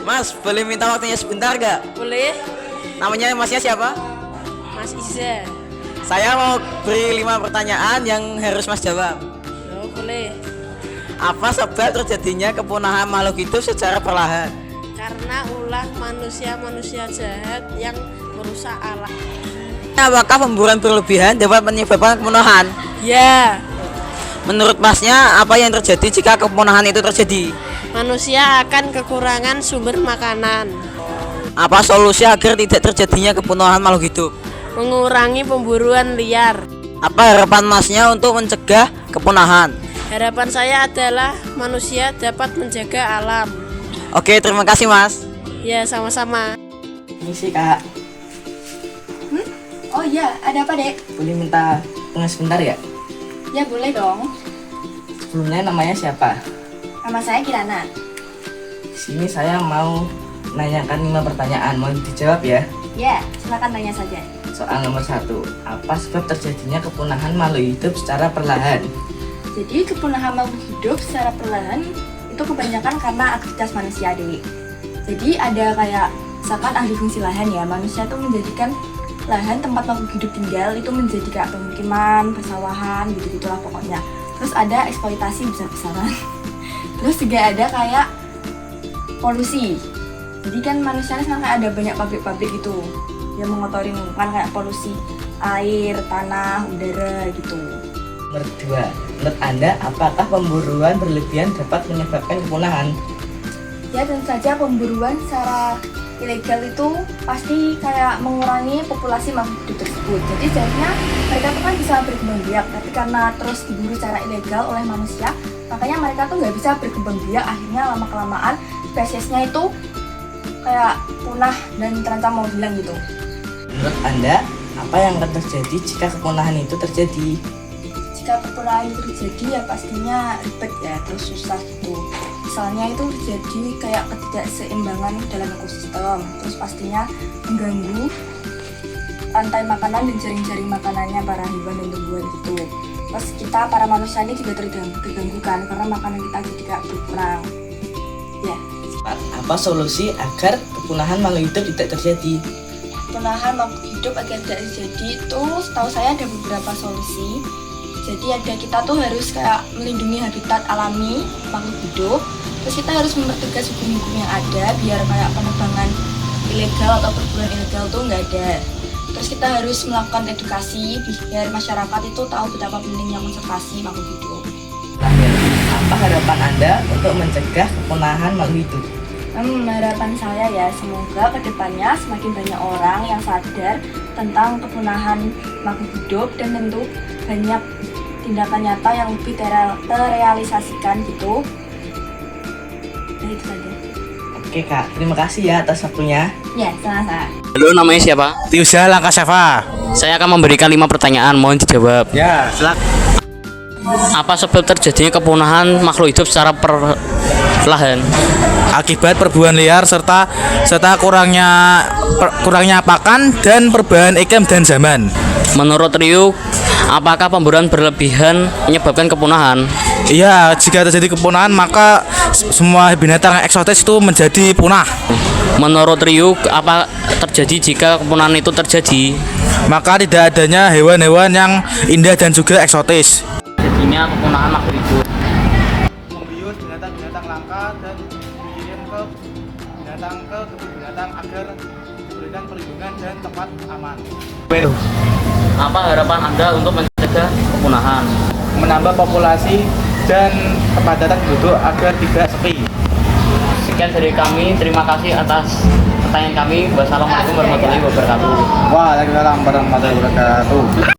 Mas, boleh minta waktunya sebentar gak? Boleh, Namanya masnya siapa? Mas Iza. Saya mau beri 5 pertanyaan yang harus Mas jawab. Oh, boleh. Apa sebab terjadinya kepunahan makhluk hidup secara perlahan? Karena ulah manusia-manusia jahat yang merusak alam. Apakah pemburuan berlebihan dapat menyebabkan kepunahan? Ya, Menurut Masnya, apa yang terjadi jika kepunahan itu terjadi? manusia akan kekurangan sumber makanan, Apa solusi agar tidak terjadinya kepunahan makhluk hidup? mengurangi pemburuan liar. Apa harapan Masnya untuk mencegah kepunahan? Harapan saya adalah manusia dapat menjaga alam. Oke, terima kasih Mas. Ya, sama-sama. Ini sih Kak, Oh iya, ada apa dek? boleh minta tunggu sebentar ya? Ya boleh dong. Sebelumnya namanya siapa? Nama saya Kirana. Di sini saya mau menanyakan 5 pertanyaan, mau dijawab ya. Ya, silakan tanya saja. Soal nomor 1, apa sebab terjadinya kepunahan makhluk hidup secara perlahan? Jadi kepunahan makhluk hidup secara perlahan itu kebanyakan karena aktivitas manusia dek. Jadi ada kayak misalkan ahli fungsi lahan ya, manusia tuh menjadikan lahan tempat makhluk hidup tinggal itu menjadi kayak pemukiman, persawahan, gitu-gitulah pokoknya. Terus ada eksploitasi besar-besaran. Terus juga ada kayak polusi. Jadi kan manusia sekarang kayak ada banyak pabrik-pabrik gitu yang mengotori lingkungan kayak polusi air, tanah, udara gitu. Nomor 2, menurut Anda apakah pemburuan berlebihan dapat menyebabkan kepunahan? Ya tentu saja pemburuan secara ilegal itu pasti kayak mengurangi populasi makhluk hidup tersebut. Jadi seharusnya mereka tuh kan bisa berkembang biak, tapi karena terus diburu secara ilegal oleh manusia, makanya mereka tuh nggak bisa berkembang biak. Akhirnya lama kelamaan spesiesnya itu kayak punah dan terancam mau hilang gitu. Menurut Anda, apa yang akan terjadi jika kepunahan itu terjadi? Jika kepunahan itu terjadi ya pastinya ribet ya, terus susah gitu. Misalnya itu terjadi kayak ketidakseimbangan dalam ekosistem, terus pastinya mengganggu rantai makanan dan jaring-jaring makanannya para hewan dan tumbuhan gitu. Terus kita para manusia ini juga terganggu kan karena makanan kita jadi kayak berkurang. Ya, Apa solusi agar kepunahan makhluk hidup tidak terjadi? kepunahan makhluk hidup agar tidak terjadi itu setahu saya ada beberapa solusi. Jadi ada kita tuh harus kayak melindungi habitat alami makhluk hidup. Terus kita harus mempertegas hukum-hukum yang ada biar kayak penebangan ilegal atau perburuan ilegal tuh nggak ada. Terus kita harus melakukan edukasi biar masyarakat itu tahu betapa pentingnya konservasi makhluk hidup. Terakhir, apa harapan Anda untuk mencegah kepunahan makhluk hidup? Harapan saya ya semoga kedepannya semakin banyak orang yang sadar tentang kepunahan makhluk hidup dan tentu banyak tindakan nyata yang lebih terrealisasikan gitu. Nah itu saja. Oke Kak, terima kasih ya atas waktunya. Ya, sama-sama. Halo, namanya siapa? Tiusa Langkaseva. Saya akan memberikan 5 pertanyaan, mohon dijawab. Ya, silakan. Apa sebab terjadinya kepunahan makhluk hidup secara perlahan? Akibat perburuan liar serta kurangnya pakan dan perubahan iklim dan zaman. Menurut Ryuk, apakah pemburuan berlebihan menyebabkan kepunahan? Iya, jika terjadi kepunahan maka semua binatang eksotis itu menjadi punah. Menurut Ryuk, apa terjadi jika kepunahan itu terjadi? Maka tidak adanya hewan-hewan yang indah dan juga eksotis. Jadinya kepunahan makhluk hidup. Membius binatang-binatang langka dan dikirim ke kebun binatang agar diberikan perlindungan dan tempat aman. Apa harapan Anda untuk mencegah kepunahan? Menambah populasi dan kepadatan penduduk agar tidak sepi. Sekian dari kami, terima kasih atas pertanyaan kami. Wassalamualaikum warahmatullahi wabarakatuh. Waalaikumsalam warahmatullahi wabarakatuh.